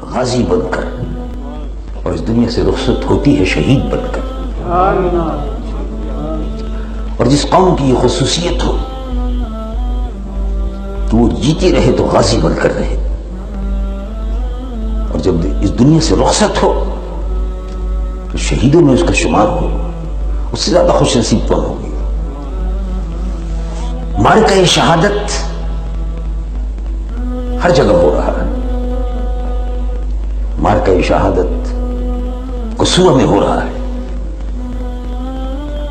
غازی بن کر اور اس دنیا سے رخصت ہوتی ہے شہید بن کر. اور جس قوم کی یہ خصوصیت ہو کہ وہ جیتی رہے تو غازی بن کر رہے، اور جب اس دنیا سے رخصت ہو تو شہیدوں میں اس کا شمار ہو، اس سے زیادہ خوش نصیب کون ہوگی. معرکہ شہادت ہر جگہ ہو رہا ہے. معرکہ شہادت قصوہ میں ہو رہا ہے.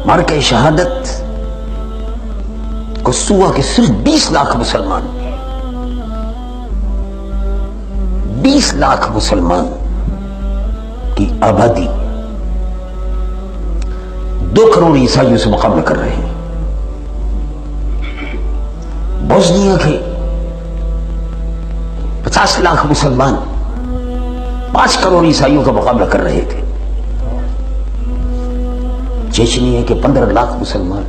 معرکہ شہادت قصوہ کے صرف 20 لاکھ مسلمان، 20 لاکھ مسلمان کی آبادی 2 کروڑ عیسائیوں سے مقابلہ کر رہے ہیں. بوسنیا کے 50 لاکھ مسلمان 5 کروڑ عیسائیوں کا مقابلہ کر رہے تھے. چیچنیا کے 15 لاکھ مسلمان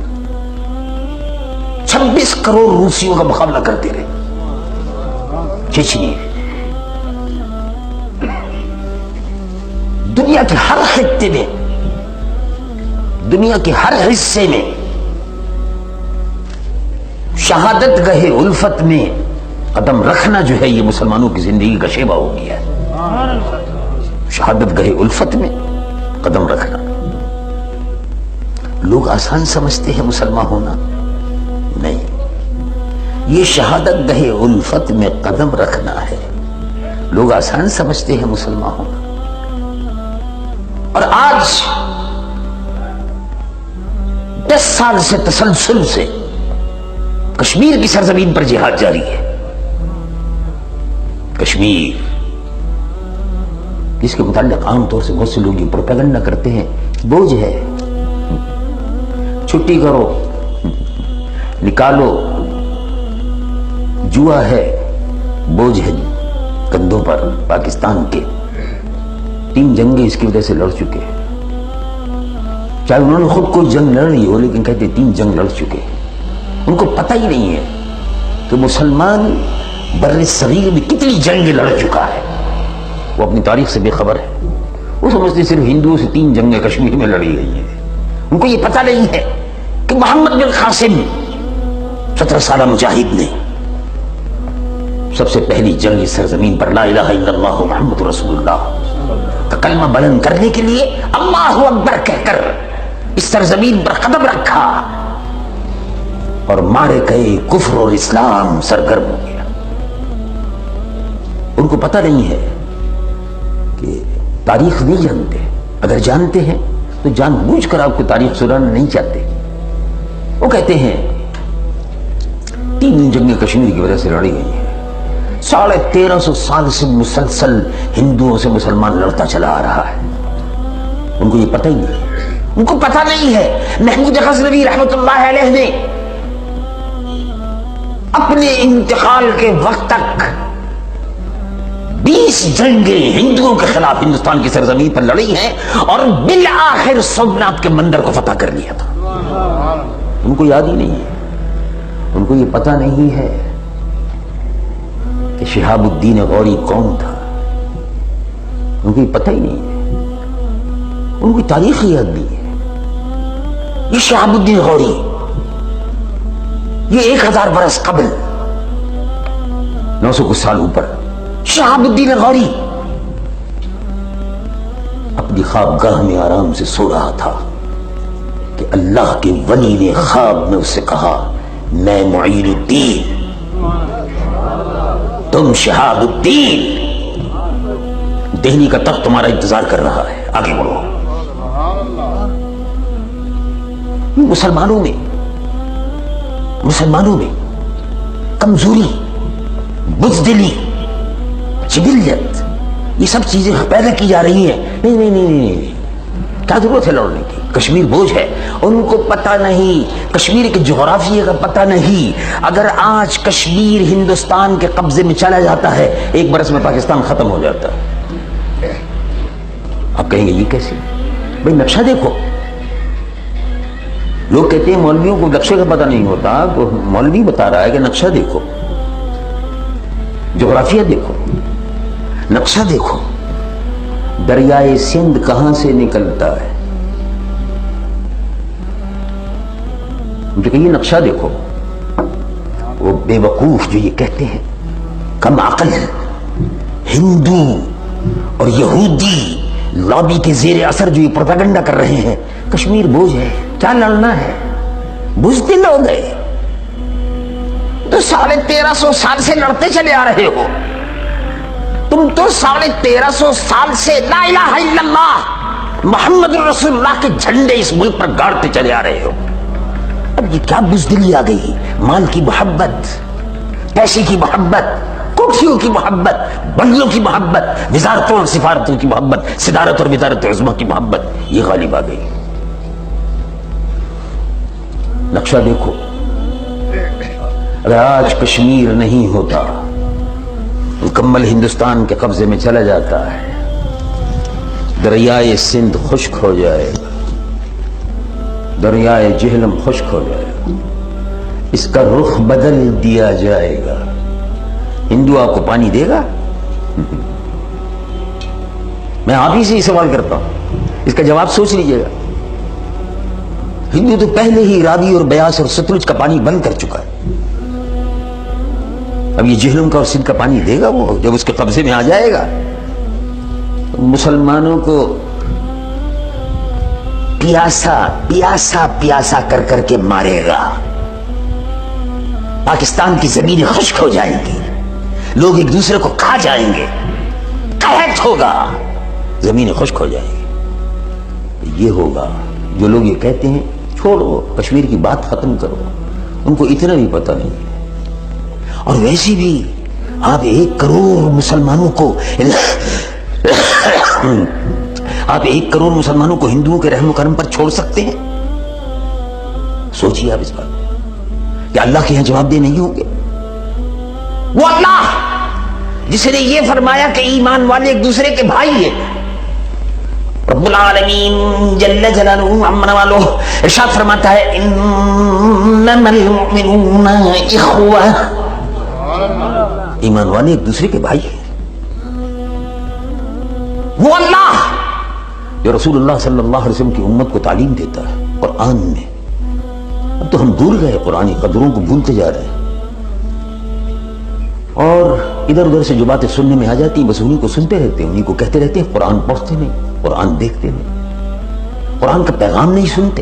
26 کروڑ روسیوں کا مقابلہ کرتے رہے. چیچنیا دنیا کے ہر خطے میں، دنیا کے ہر حصے میں شہادت گاہ الفت میں قدم رکھنا جو ہے یہ مسلمانوں کی زندگی کا شیبہ ہو گیا ہے. شہادت گاہ الفت میں قدم رکھنا. لوگ آسان سمجھتے ہیں مسلمان ہونا، نہیں، یہ شہادت گاہ الفت میں قدم رکھنا ہے. لوگ آسان سمجھتے ہیں مسلمان ہونا. اور آج 10 سال سے تسلسل سے کشمیر کی سرزمین پر جہاد جاری ہے. کشمیر جس کے متعلق عام طور سے بہت سے لوگ یہ پروپیگنڈا کرتے ہیں، بوجھ ہے، چھٹی کرو، نکالو، جوا ہے، بوجھ ہے کندھوں پر. پاکستان کے 3 جنگیں اس کی وجہ سے لڑ چکے ہیں. چاہے انہوں نے خود کوئی جنگ لڑ رہی ہو، لیکن کہتے 3 جنگ لڑ چکے ہیں. ان کو پتہ ہی نہیں ہے کہ مسلمان بر صغیر میں کتنی جنگیں لڑ چکا ہے. وہ اپنی تاریخ سے بے خبر ہے. وہ سمجھتے صرف ہندوؤں سے 3 جنگیں کشمیر میں لڑی گئی ہیں. ان کو یہ پتہ نہیں ہے کہ محمد بن قاسم 17 سالہ مجاہد نے سب سے پہلی جنگ اس سرزمین پر لا الہ الا اللہ محمد رسول اللہ کا کلمہ بلند کرنے کے لیے اللہ اکبر کہہ کر اس سرزمین پر قدم رکھا اور مارے گئے کفر اور اسلام سرگرم ہو گیا. ان کو پتہ نہیں ہے کہ تاریخ نہیں جانتے. اگر جانتے ہیں تو جان بوجھ کر آپ کو تاریخ سنانا نہیں چاہتے. وہ کہتے ہیں 3 جنگیں کشمیر کی وجہ سے لڑی گئی ہیں. 1350 سال سے مسلسل ہندوؤں سے مسلمان لڑتا چلا آ رہا ہے. ان کو یہ پتہ ہی نہیں. ان کو پتہ نہیں ہے محمود غزنوی رحمت اللہ علیہ نے اپنے انتقال کے وقت تک 20 جنگیں ہندوؤں کے خلاف ہندوستان کی سرزمین پر لڑی ہیں اور بالآخر سومناتھ کے مندر کو فتح کر لیا تھا. ان کو یاد ہی نہیں ہے. ان کو یہ پتہ نہیں ہے کہ شہاب الدین غوری کون تھا. ان کو یہ پتہ ہی نہیں ہے. ان کو تاریخ یاد نہیں ہے. یہ شہاب الدین غوری یہ 1000 برس قبل 900 کچھ سال اوپر شہاب الدین غوری اپنی خوابگاہ میں آرام سے سو رہا تھا کہ اللہ کے ولی نے خواب میں اس سے کہا میں معین الدین، تم شہاب الدین، دہلی کا تخت تمہارا انتظار کر رہا ہے، آگے بڑھو. مسلمانوں میں کمزوری، بزدلی، جبلیت، یہ سب چیزیں پیدا کی جا رہی ہیں. نہیں، کیا ضرورت ہے لڑنے کی؟ کشمیر بوجھ ہے. ان کو پتہ نہیں کشمیر کے جغرافیے کا پتہ نہیں. اگر آج کشمیر ہندوستان کے قبضے میں چلا جاتا ہے 1 برس میں پاکستان ختم ہو جاتا ہے. آپ کہیں گے یہ کیسے؟ بھائی نقشہ دیکھو. لوگ کہتے ہیں مولویوں کو نقشے کا پتہ نہیں ہوتا. مولوی بتا رہا ہے کہ نقشہ دیکھو، جغرافیہ دیکھو. نقشہ دیکھو، دریائے سندھ کہاں سے نکلتا ہے، مجھے کہ یہ نقشہ دیکھو. وہ بے وقوف جو یہ کہتے ہیں، کم عقل ہندو اور یہودی لابی کے زیر اثر جو یہ پروپیگنڈا کر رہے ہیں، کشمیر بوجھ ہے، کیا لڑنا ہے، بزدل ہو گئے. تو 1350 سال سے لڑتے چلے آ رہے ہو، تم تو 1350 سال سے لا الہ الا اللہ محمد رسول اللہ کے جھنڈے اس ملک پر گاڑتے چلے آ رہے ہو. اب یہ کیا بزدلی آ گئی؟ مال کی محبت، پیسے کی محبت، کوٹھیوں کی محبت، بنگلوں کی محبت، وزارتوں اور سفارتوں کی محبت، صدارت اور وزارت عظمیٰ کی محبت، یہ غالب آ گئی. نقشہ دیکھو، اگر آج کشمیر نہیں ہوتا، مکمل ہندوستان کے قبضے میں چلا جاتا ہے، دریائے سندھ خشک ہو جائے گا، دریائے جہلم خشک ہو جائے گا، اس کا رخ بدل دیا جائے گا. ہندو آپ کو پانی دے گا؟ میں آپ ہی سے ہی سوال کرتا ہوں، اس کا جواب سوچ لیجئے گا. ہندو تو پہلے ہی راوی اور بیاس اور ستلج کا پانی بند کر چکا ہے. اب یہ جہلم کا اور سندھ کا پانی دے گا وہ جب اس کے قبضے میں آ جائے گا؟ مسلمانوں کو پیاسا پیاسا پیاسا کر کر کے مارے گا. پاکستان کی زمینیں خشک ہو جائیں گی، لوگ ایک دوسرے کو کھا جائیں گے، قحط ہوگا، زمینیں خشک ہو جائیں گی. یہ ہوگا. جو لوگ یہ کہتے ہیں چھوڑو کشمیر کی بات ختم کرو، ان کو اتنا بھی پتہ نہیں ہے. اور ویسے بھی آپ 1 کروڑ مسلمانوں کو ہندوؤں کے رحم و کرم پر چھوڑ سکتے ہیں؟ سوچیے آپ اس بات کہ اللہ کے یہاں جواب دہ نہیں ہوں گے. وہ اللہ جس نے یہ فرمایا کہ ایمان والے ایک دوسرے کے بھائی ہیں، رب العالمین جل جلالہ امن والو ارشاد فرماتا ہے انما المؤمنون اخوہ، ایمان والے ایک دوسرے کے بھائی ہیں. وہ اللہ جو رسول اللہ صلی اللہ علیہ وسلم کی امت کو تعلیم دیتا ہے قرآن میں. اب تو ہم بھول گئے، قرآن قدروں کو بھولتے جا رہے ہیں، اور ادھر ادھر سے جو باتیں سننے میں آ جاتی ہیں بس انہیں کو سنتے رہتے ہیں، انہیں کو کہتے رہتے ہیں. قرآن پڑھتے نہیں، قرآن دیکھتے نہیں، قرآن کا پیغام نہیں سنتے.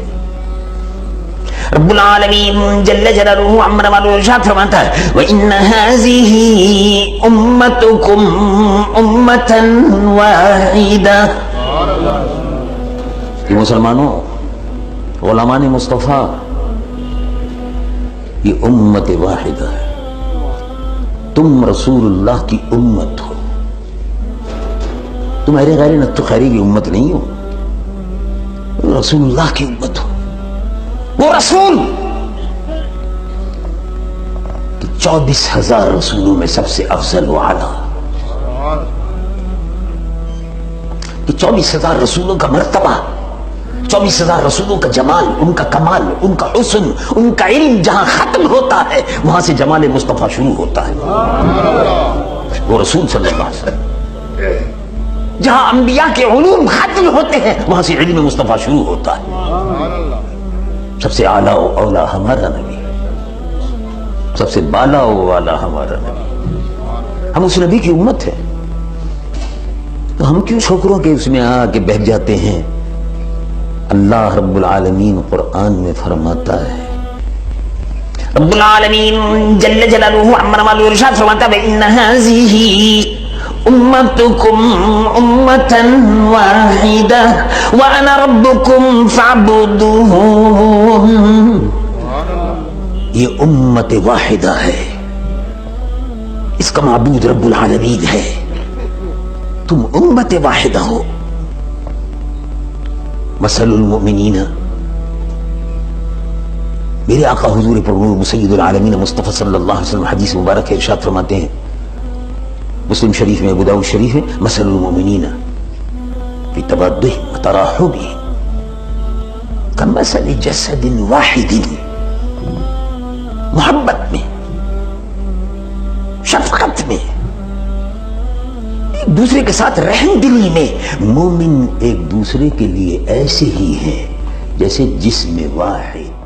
رب العالمین جل جلالہ عمر والو ارشاد فرماتا ہے وَإِنَّ هَذِهِ أُمَّتُكُمْ أُمَّةً وَاحِدَةً. یہ مسلمانوں، علماء مصطفیٰ، یہ امت واحدہ ہے. تم رسول اللہ کی امت ہو، تم اہل غیر نتو خیری کی امت نہیں ہو، رسول اللہ کی امت ہو. وہ رسول کہ 24,000 رسولوں میں سب سے افضل و اعلیٰ، کہ 24,000 رسولوں کا مرتبہ، 24,000 رسولوں کا جمال، ان کا کمال، ان کا حسن، ان کا علم جہاں ختم ہوتا ہے وہاں سے جمال مصطفیٰ شروع ہوتا ہے. وہ رسول صلی اللہ علیہ وسلم جہاں انبیاء کے علوم ختم ہوتے ہیں وہاں سے علم مصطفیٰ شروع ہوتا ہے. سب سے اعلیٰ و اولیٰ ہمارا نبی، سب سے بالا و والا ہمارا نبی. ہم اس نبی کی امت ہیں، تو ہم کیوں چھوکروں کے اس میں آ کے بیٹھ جاتے ہیں؟ اللہ رب العالمین قرآن میں فرماتا ہے، رب العالمین جل جلالہ عمر والو ارشاد فرماتا ہے وَإِنَّ هَذِهِ أُمَّتُكُمْ أُمَّةً وَاحِدَةً وَأَنَا رَبُّكُمْ فَاعْبُدُونِ. یہ امت واحدہ ہے، اس کا معبود رب العالمین ہے، تم امت واحدہ ہو. مثل المؤمنین، میرے آقا حضور پرور سید العالمین مصطفیٰ صلی اللہ علیہ وسلم حدیث مبارک ہے ارشاد فرماتے ہیں، مسلم شریف میں، ابو داؤد شریف ہے، مثل المؤمنین فی تبادہم وتراحمہم کمثل جسد واحد. محبت میں، شفقت میں، ایک دوسرے کے ساتھ رحم دلی میں مومن ایک دوسرے کے لیے ایسے ہی ہیں جیسے جسم واحد.